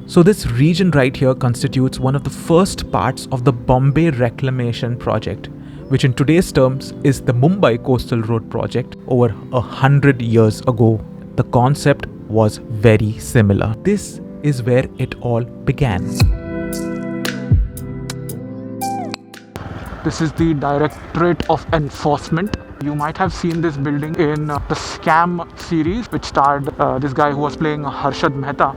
So this region right here constitutes one of the first parts of the Bombay Reclamation Project, which in today's terms is the Mumbai Coastal Road Project. Over 100 years ago, the concept was very similar. This is where it all began. This is the Directorate of Enforcement. You might have seen this building in the Scam series, which starred this guy who was playing Harshad Mehta.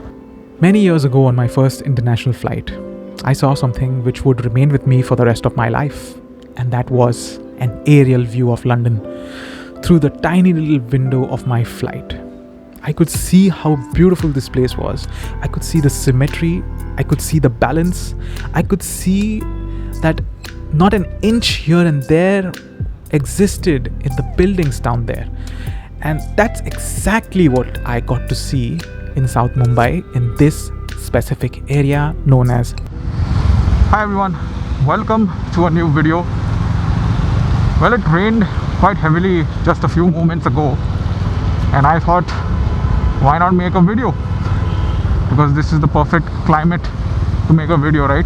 Many years ago on my first international flight, I saw something which would remain with me for the rest of my life. And that was an aerial view of London through the tiny little window of my flight. I could see how beautiful this place was. I could see the symmetry. I could see the balance. I could see that not an inch here and there existed in the buildings down there. And that's exactly what I got to see in South Mumbai, in this specific area known as... Hi everyone, welcome to a new video. Well, it rained quite heavily just a few moments ago, and I thought, why not make a video? Because this is the perfect climate to make a video, right?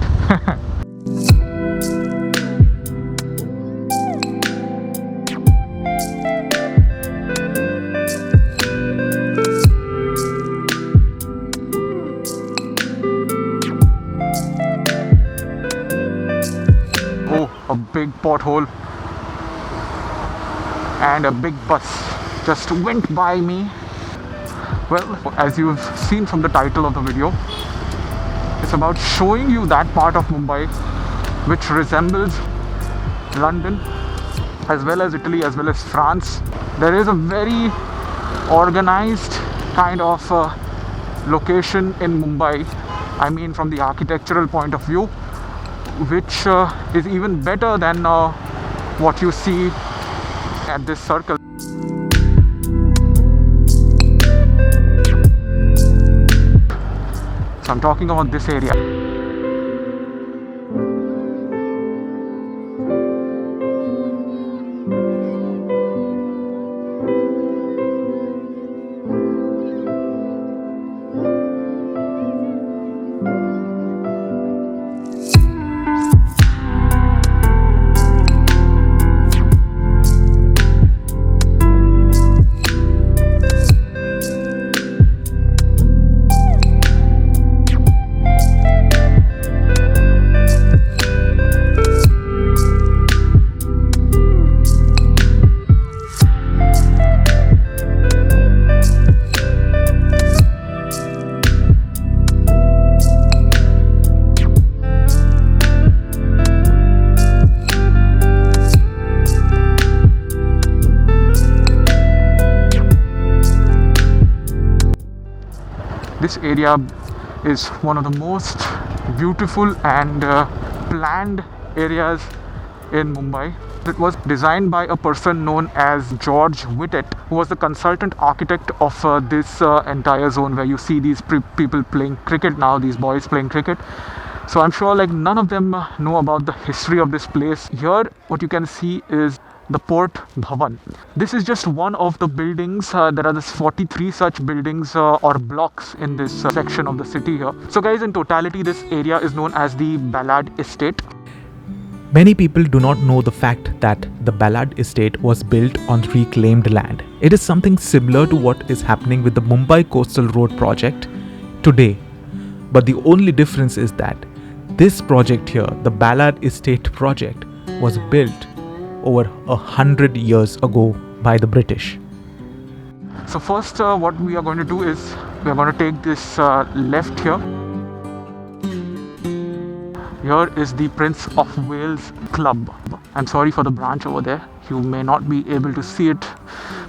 A big pothole and a big bus just went by me. Well, as you've seen from the title of the video, it's about showing you that part of Mumbai which resembles London as well as Italy as well as France. There is a very organized kind of location in Mumbai, I mean from the architectural point of view, which is even better than what you see at this circle. So I'm talking about this area. This area is one of the most beautiful and planned areas in Mumbai. It was designed by a person known as George Whittet, who was the consultant architect of this entire zone where you see these people playing cricket now, these boys playing cricket. So I'm sure like none of them know about the history of this place. Here what you can see is the Port Bhavan. This is just one of the buildings. There are this 43 such buildings or blocks in this section of the city here. So guys, in totality, this area is known as the Ballad Estate. Many people do not know the fact that the Ballad Estate was built on reclaimed land. It is something similar to what is happening with the Mumbai Coastal Road Project today. But the only difference is that this project here, the Ballad Estate project, was built over 100 years ago by the British. So first what we are going to do is we are going to take this left here. Here is the Prince of Wales Club. I'm sorry for the branch over there. You may not be able to see it,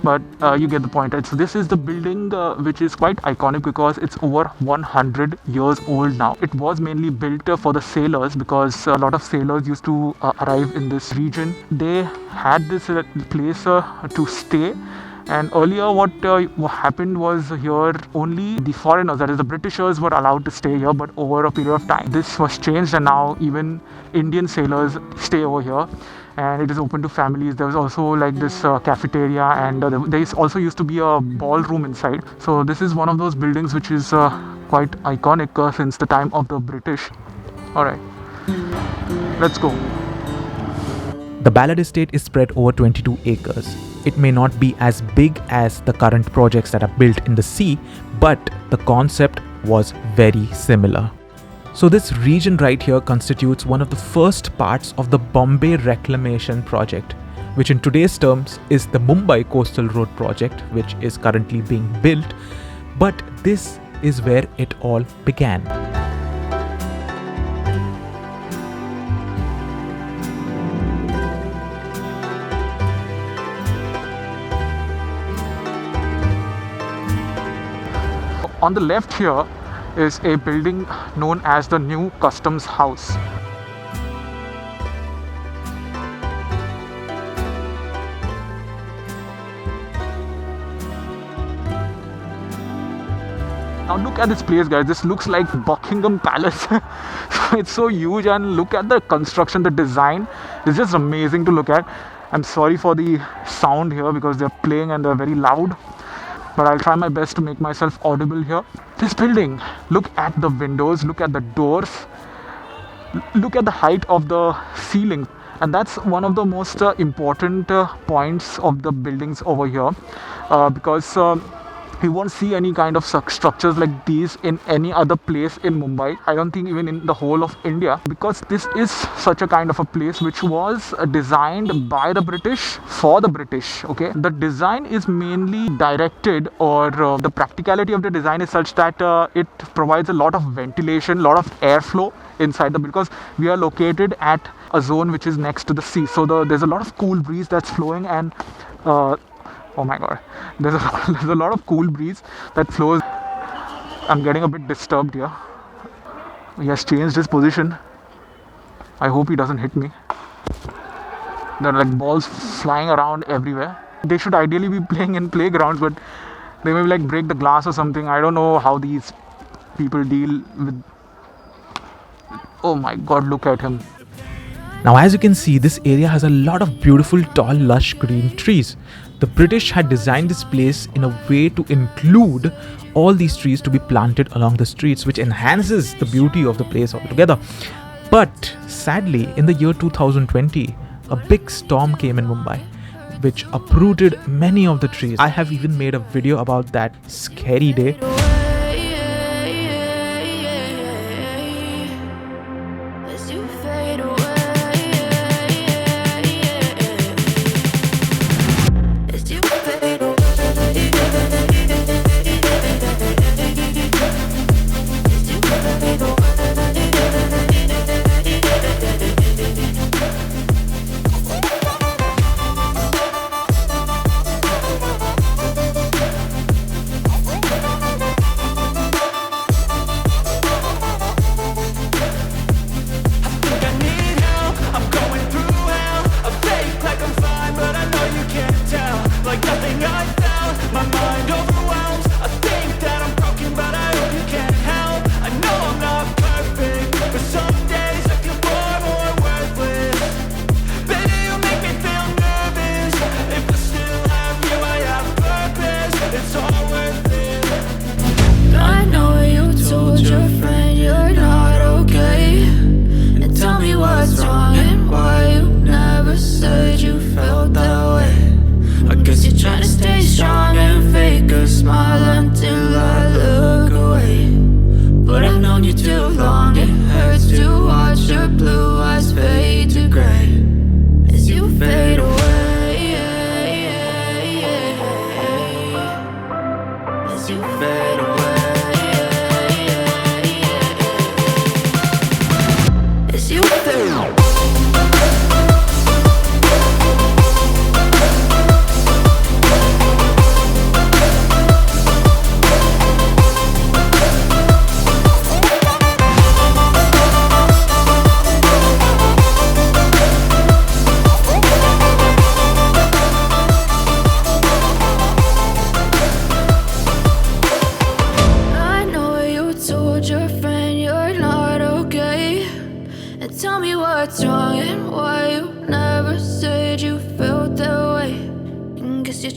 but you get the point, right? So this is the building which is quite iconic because it's over 100 years old now. It was mainly built for the sailors because a lot of sailors used to arrive in this region. They had this place to stay. And earlier what happened was here only the foreigners, that is the Britishers, were allowed to stay here, but over a period of time this was changed and now even Indian sailors stay over here. and it is open to families. There was also like this cafeteria, and there is also used to be a ballroom inside. So this is one of those buildings which is quite iconic since the time of the British. All right, let's go. The Ballad Estate is spread over 22 acres. It may not be as big as the current projects that are built in the sea, but the concept was very similar. So this region right here constitutes one of the first parts of the Bombay Reclamation Project, which in today's terms is the Mumbai Coastal Road Project, which is currently being built. But this is where it all began. On the left here is a building known as the New Customs House. Now look at this place, guys. This looks like Buckingham Palace. It's so huge, and look at the construction, the design. It's just amazing to look at. I'm sorry for the sound here because they're playing and they're very loud, but I'll try my best to make myself audible here. This building, look at the windows, look at the doors, look at the height of the ceiling. And that's one of the most important points of the buildings over here, because you won't see any kind of structures like these in any other place in Mumbai. I don't think even in the whole of India, because this is such a kind of a place which was designed by the British for the British. Okay, the design is mainly directed, or the practicality of the design is such that it provides a lot of ventilation, a lot of airflow inside because we are located at a zone which is next to the sea. So there's a lot of cool breeze that's flowing, and oh my god, there's a lot of cool breeze that flows. I'm getting a bit disturbed here. He has changed his position. I hope he doesn't hit me. There are like balls flying around everywhere. They should ideally be playing in playgrounds, but they may like break the glass or something. I don't know how these people deal with. Oh my god, look at him. Now, as you can see, this area has a lot of beautiful, tall, lush green trees. The British had designed this place in a way to include all these trees to be planted along the streets, which enhances the beauty of the place altogether. But sadly, in the year 2020, a big storm came in Mumbai, which uprooted many of the trees. I have even made a video about that scary day.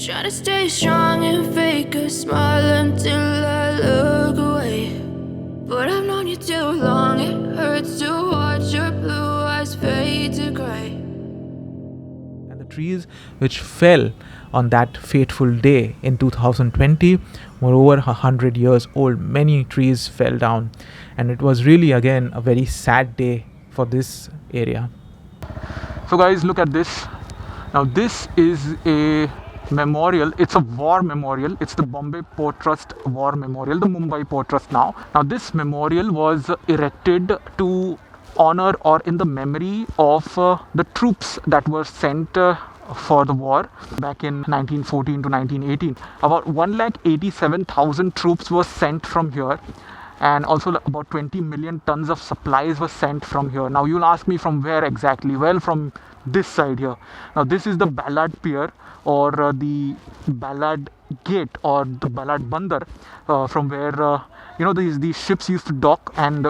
Try to stay strong and fake a smile until I look away. But I've known you too long, it hurts to watch your blue eyes fade to grey. And the trees which fell on that fateful day in 2020 were over 100 years old. Many trees fell down, and it was really again a very sad day for this area. So guys, look at this. Now this is a memorial. It's a war memorial. It's the Bombay Port Trust War Memorial, the Mumbai Port Trust now. Now this memorial was erected to honor or in the memory of the troops that were sent for the war back in 1914 to 1918. About 1,87,000 troops were sent from here, and also about 20 million tons of supplies were sent from here. Now you'll ask me from where exactly? Well, from this side here. Now this is the Ballad Pier, or the Ballad Gate, or the Ballad Bandar, from where these ships used to dock, and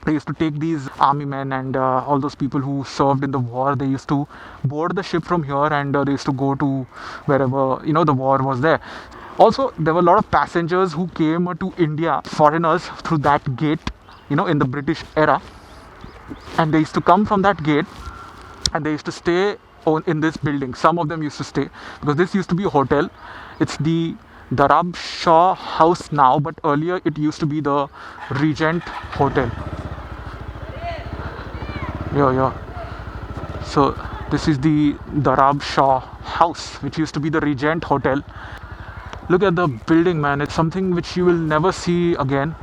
they used to take these army men and all those people who served in the war. They used to board the ship from here, and they used to go to wherever the war was there. Also, there were a lot of passengers who came to India, foreigners, through that gate, in the British era, and they used to come from that gate, and they used to stay in this building. Some of them used to stay, because this used to be a hotel. It's the Darab Shah House now, but earlier it used to be the Regent Hotel. Yeah. So this is the Darab Shah House, which used to be the Regent Hotel. Look at the building, man. It's something which you will never see again.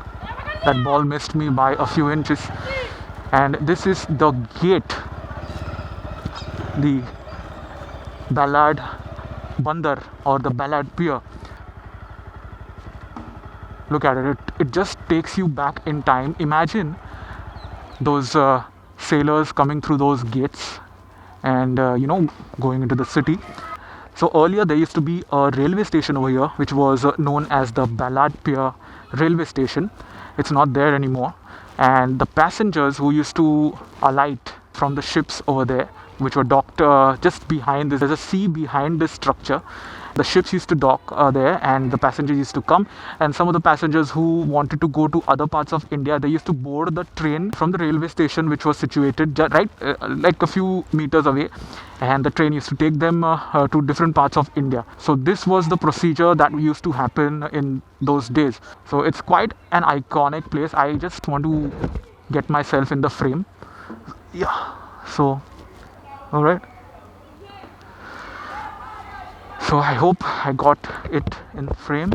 That ball missed me by a few inches. And this is the gate, the Ballad Bandar, or the Ballad Pier. Look at it. It just takes you back in time. Imagine those sailors coming through those gates and going into the city. So earlier there used to be a railway station over here, which was known as the Ballad Pier railway station. It's not there anymore, and the passengers who used to alight from the ships over there, which were docked just behind this, there's a sea behind this structure. The ships used to dock there, and the passengers used to come, and some of the passengers who wanted to go to other parts of India, they used to board the train from the railway station, which was situated right like a few meters away, and the train used to take them to different parts of India. So this was the procedure that used to happen in those days. So it's quite an iconic place. I just want to get myself in the frame. Yeah, so all right. So I hope I got it in frame.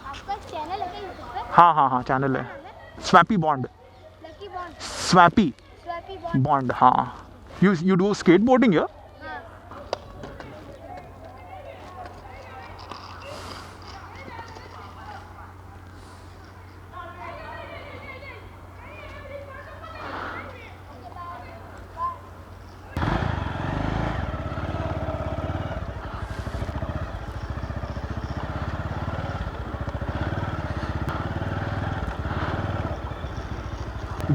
आपका channel है क्या YouTube पे? हाँ channel है. Swappy Bond. Lucky bond. Swappy Swappy bond. Bond. हाँ. You do skateboarding here? हाँ.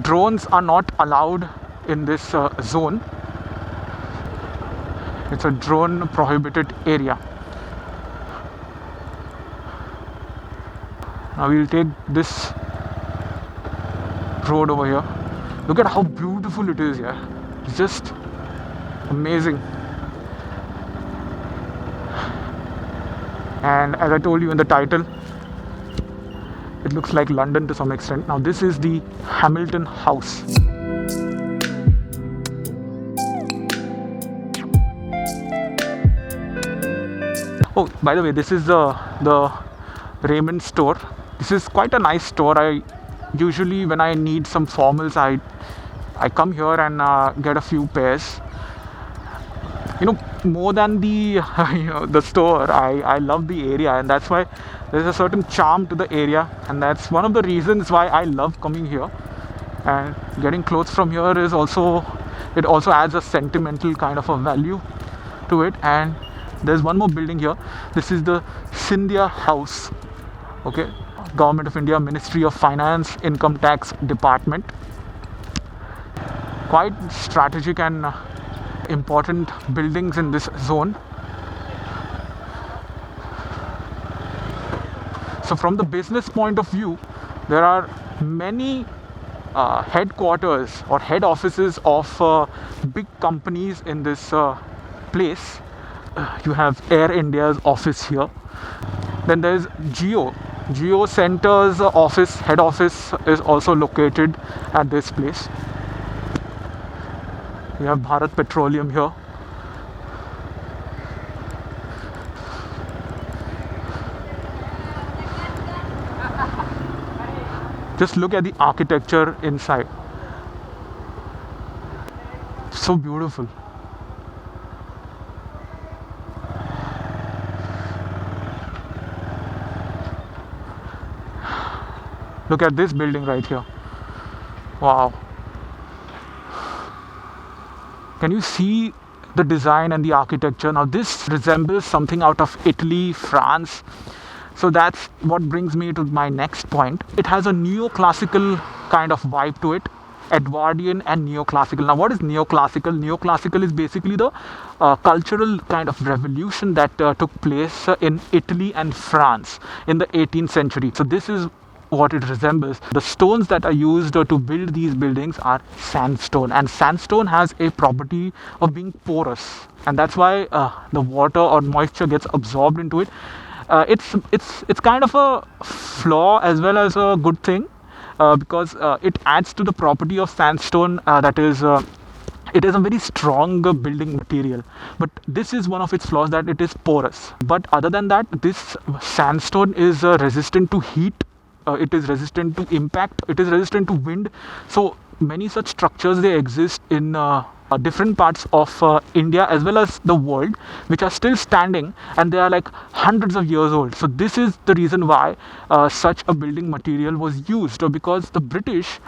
Drones are not allowed in this zone. It's a drone prohibited area. Now we'll take this road over here. Look at how beautiful it is here. It's just amazing. And as I told you in the title, it looks like London to some extent. Now this is the Hamilton House. Oh, by the way, this is the Raymond store. This is quite a nice store. I usually, when I need some formals, I come here and get a few pairs. More than the the store, I love the area, and that's why there's a certain charm to the area, and that's one of the reasons why I love coming here. And getting clothes from here is also adds a sentimental kind of a value to it. And there's one more building here. This is the Scindia House. Okay, Government of India, Ministry of Finance, Income Tax Department. quite strategic and important buildings in this zone. So from the business point of view, there are many headquarters or head offices of big companies in this place. You have Air India's office here. Then there's Geo Center's head office is also located at this place. We have Bharat Petroleum here. Just look at the architecture inside. So beautiful. Look at this building right here. Wow. Can you see the design and the architecture? Now this resembles something out of Italy, France. So that's what brings me to my next point. It has a neoclassical kind of vibe to it. Edwardian and neoclassical. Now what is neoclassical? Neoclassical is basically the cultural kind of revolution that took place in Italy and France in the 18th century. So this is what it resembles. The stones that are used to build these buildings are sandstone, and sandstone has a property of being porous, and that's why the water or moisture gets absorbed into it. It's kind of a flaw as well as a good thing, because it adds to the property of sandstone, that is it is a very strong building material, but this is one of its flaws, that it is porous. But other than that, this sandstone is resistant to heat, it is resistant to impact, it is resistant to wind. So many such structures, they exist in different parts of India as well as the world, which are still standing, and they are like hundreds of years old. So this is the reason why such a building material was used, because the British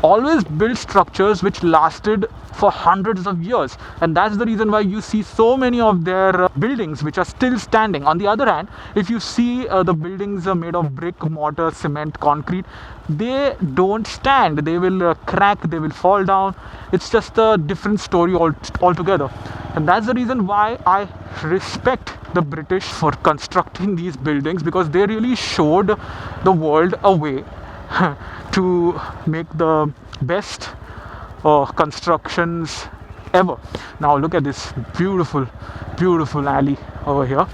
always built structures which lasted for hundreds of years, and that's the reason why you see so many of their buildings which are still standing. On the other hand, if you see the buildings are made of brick, mortar, cement, concrete, they don't stand, they will crack, they will fall down. It's just a different story altogether, and that's the reason why I respect the British for constructing these buildings, because they really showed the world a way to make the best constructions ever. Now look at this beautiful alley over here,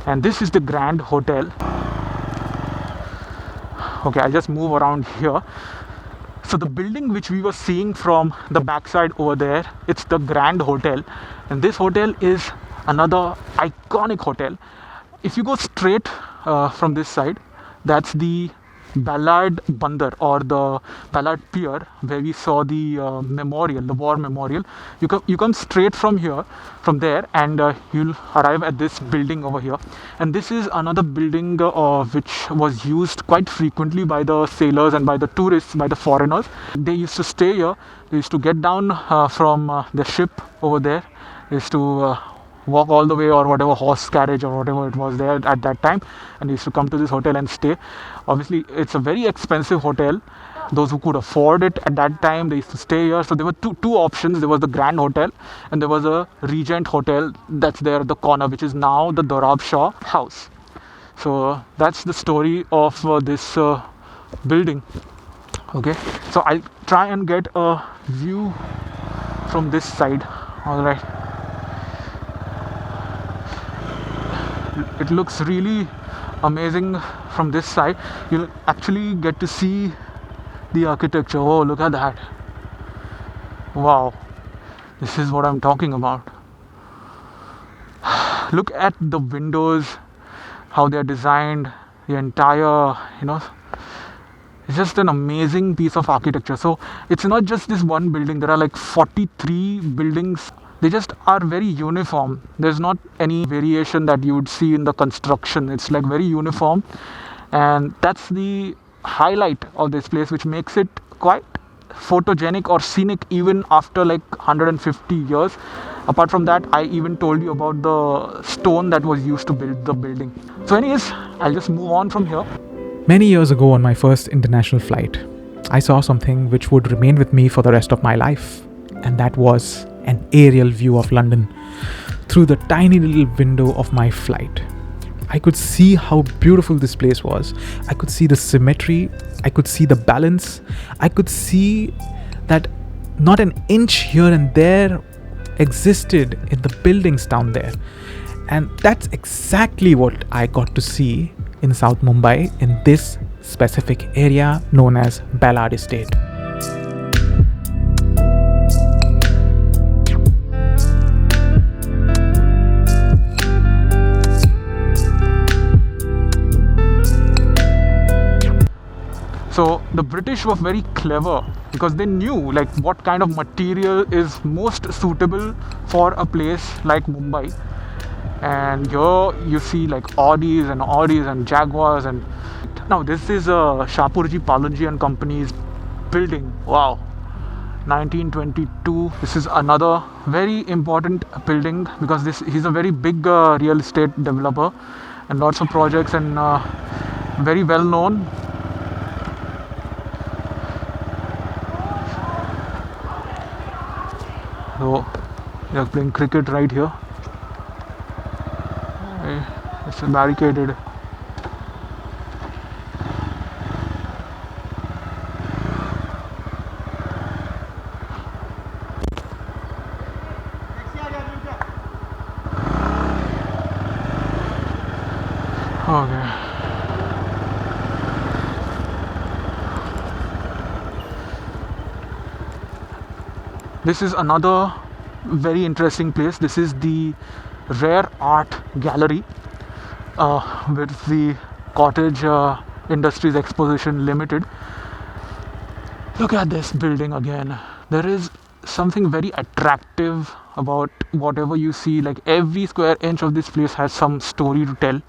and this is the Grand Hotel. Okay, I'll just move around here. So the building which we were seeing from the backside over there, it's the Grand Hotel, and this hotel is another iconic hotel. If you go straight from this side, that's the Ballard Bandar, or the Ballard Pier, where we saw the memorial, the war memorial. You come straight from there, and you'll arrive at this building over here. And this is another building which was used quite frequently by the sailors and by the tourists, by the foreigners. They used to stay here. They used to get down from the ship over there. They used to walk all the way, or whatever horse carriage or whatever it was there at that time, and used to come to this hotel and stay. Obviously it's a very expensive hotel. Those who could afford it at that time, they used to stay here. So there were two options. There was the Grand Hotel, and there was a Regent Hotel that's there at the corner, which is now the Dorab Shah House. So that's the story of this building. Okay, so I'll try and get a view from this side. All right, it looks really amazing from this side. You'll actually get to see the architecture. Oh, look at that. Wow, this is what I'm talking about. Look at the windows, how they're designed, the entire, it's just an amazing piece of architecture. So it's not just this one building, there are like 43 buildings. They just are very uniform. There's not any variation that you would see in the construction. It's like very uniform, and that's the highlight of this place, which makes it quite photogenic or scenic even after like 150 years. Apart from that, I even told you about the stone that was used to build the building. So anyways, I'll just move on from here. Many years ago, on my first international flight, I saw something which would remain with me for the rest of my life, and that was an aerial view of London through the tiny little window of my flight. I could see how beautiful this place was. I could see the symmetry, I could see the balance, I could see that not an inch here and there existed in the buildings down there. And that's exactly what I got to see in South Mumbai, in this specific area known as Ballard Estate. So the British were very clever because they knew like what kind of material is most suitable for a place like Mumbai. And here you see like Audis and Jaguars. And now this is Shapurji Palunji and Company's building. Wow, 1922. This is another very important building because he's a very big real estate developer and lots of projects, and very well known. So they're playing cricket right here. It's barricaded. Okay. This is another very interesting place. This is the Rare Art Gallery with the Cottage Industries Exposition Limited. Look at this building again. There is something very attractive about whatever you see. Like every square inch of this place has some story to tell.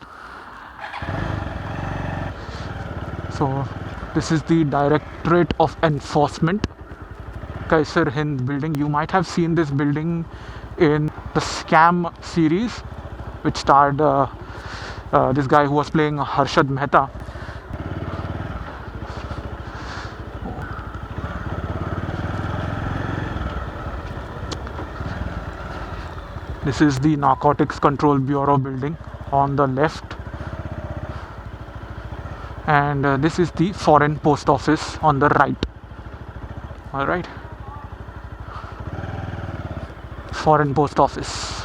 So this is the Directorate of Enforcement, Kaiser Hind building. You might have seen this building in the Scam series, which starred this guy who was playing Harshad Mehta. This is the Narcotics Control Bureau building on the left. And this is the Foreign Post Office on the right. Alright. Foreign Post Office.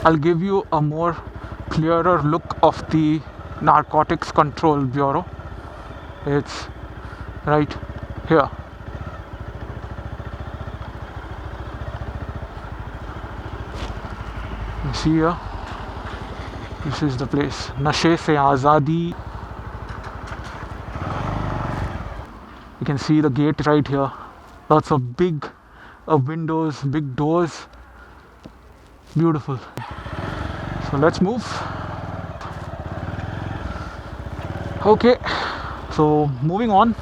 I'll give you a more clearer look of the Narcotics Control Bureau. It's right here. You see here, this is the place. Nashe se Azadi. You can see the gate right here. Lots of big windows, big doors. Beautiful. So let's move. Okay, so moving on.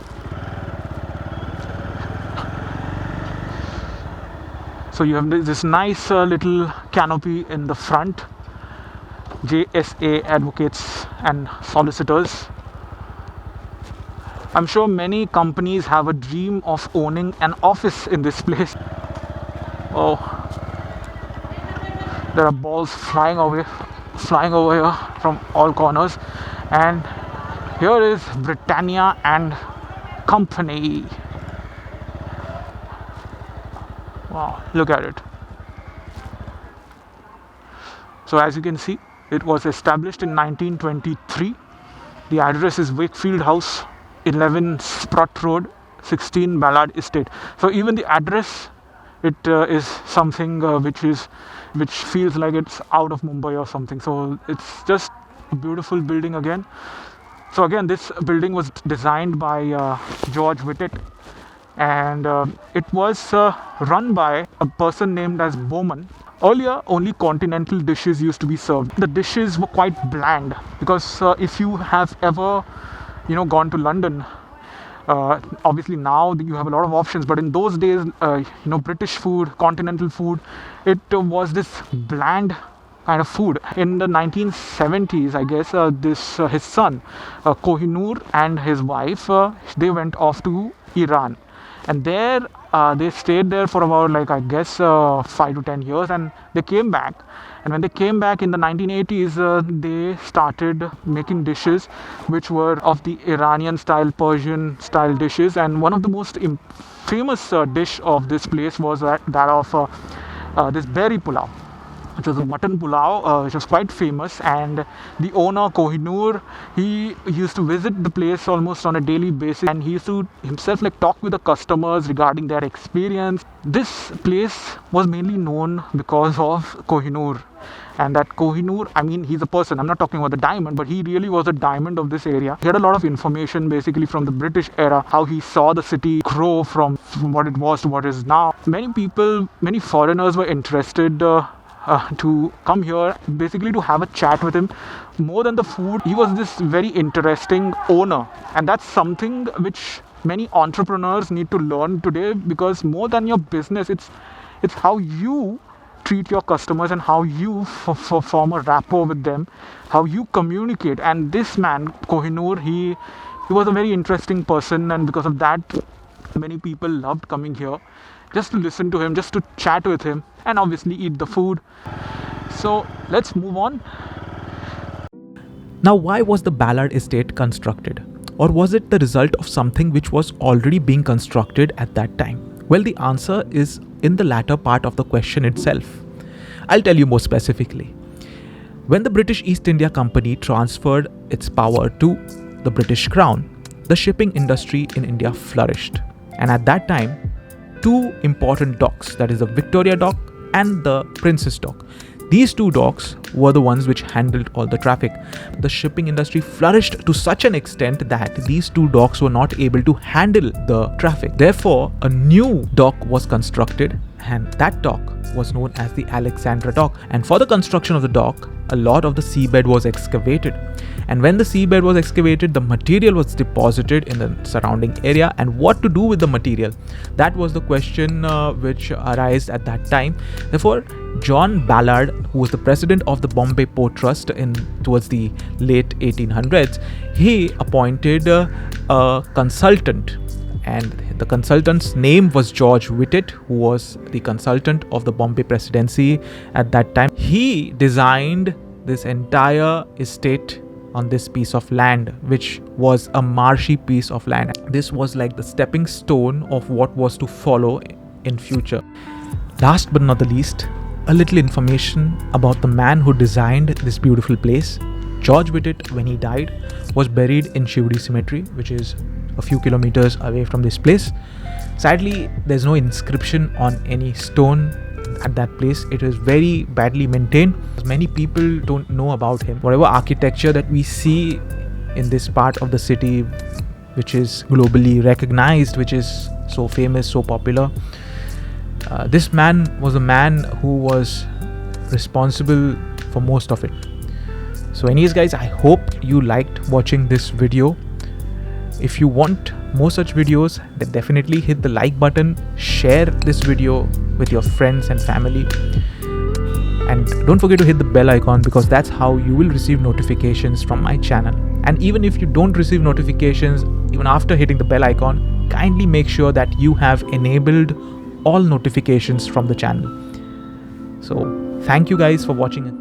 So you have this nice little canopy in the front. JSA Advocates and Solicitors. I'm sure many companies have a dream of owning an office in this place. Oh, there are balls flying over here from all corners. And here is Britannia and Company. Wow, look at it. So as you can see, it was established in 1923. The address is Wakefield House, 11 Sprott Road, 16 Ballard Estate. So even the address, it is something which feels like it's out of Mumbai or something. So it's just a beautiful building again. So again, this building was designed by George Whittet, and it was run by a person named as Bowman. Earlier, only continental dishes used to be served. The dishes were quite bland because if you have ever, gone to London, obviously now you have a lot of options, but in those days, British food, continental food, it was this bland kind of food. In the 1970s, I guess, his son, Kohinoor, and his wife, they went off to Iran, and there they stayed there for about, like, I guess, 5 to 10 years, and they came back. And when they came back in the 1980s, they started making dishes which were of the Iranian style, Persian style dishes. And one of the most famous dish of this place was that of this berry pulao, which was a mutton pulao, which was quite famous. And the owner, Kohinoor, he used to visit the place almost on a daily basis, and he used to himself, like, talk with the customers regarding their experience. This place was mainly known because of Kohinoor. And that Kohinoor, I mean, he's a person, I'm not talking about the diamond, but he really was a diamond of this area. He had a lot of information basically from the British era, how he saw the city grow from what it was to what it is now. Many people, many foreigners were interested to come here, basically to have a chat with him. More than the food, he was this very interesting owner, and that's something which many entrepreneurs need to learn today, because more than your business, it's how you treat your customers and how you form a rapport with them, how you communicate. And this man, Kohinoor, he was a very interesting person, and because of that, many people loved coming here just to listen to him, just to chat with him, and obviously eat the food. So let's move on. Now, why was the Ballard estate constructed? Or was it the result of something which was already being constructed at that time? Well, the answer is in the latter part of the question itself. I'll tell you more specifically. When the British East India Company transferred its power to the British Crown, the shipping industry in India flourished. And at that time, two important docks, that is the Victoria Dock and the Princess Dock, these two docks were the ones which handled all the traffic. The shipping industry flourished to such an extent that these two docks were not able to handle the traffic. Therefore, a new dock was constructed, and that dock was known as the Alexandra Dock. And for the construction of the dock, a lot of the seabed was excavated. And when the seabed was excavated, the material was deposited in the surrounding area. And what to do with the material? That was the question which arose at that time. Therefore, John Ballard, who was the president of the Bombay Port Trust towards the late 1800s, he appointed a consultant. And the consultant's name was George Whitted, who was the consultant of the Bombay Presidency at that time. He designed this entire estate on this piece of land, which was a marshy piece of land. This was like the stepping stone of what was to follow in future. Last but not the least, a little information about the man who designed this beautiful place. George Whitted, when he died, was buried in Shivdi Cemetery, which is a few kilometers away from this place. Sadly, there's no inscription on any stone at that place. It is very badly maintained. Many people don't know about him. Whatever architecture that we see in this part of the city, which is globally recognized, which is so famous, so popular, this man was a man who was responsible for most of it. So anyways guys, I hope you liked watching this video. If you want more such videos, then definitely hit the like button, share this video with your friends and family, and don't forget to hit the bell icon, because that's how you will receive notifications from my channel. And even if you don't receive notifications even after hitting the bell icon, kindly make sure that you have enabled all notifications from the channel. So thank you guys for watching.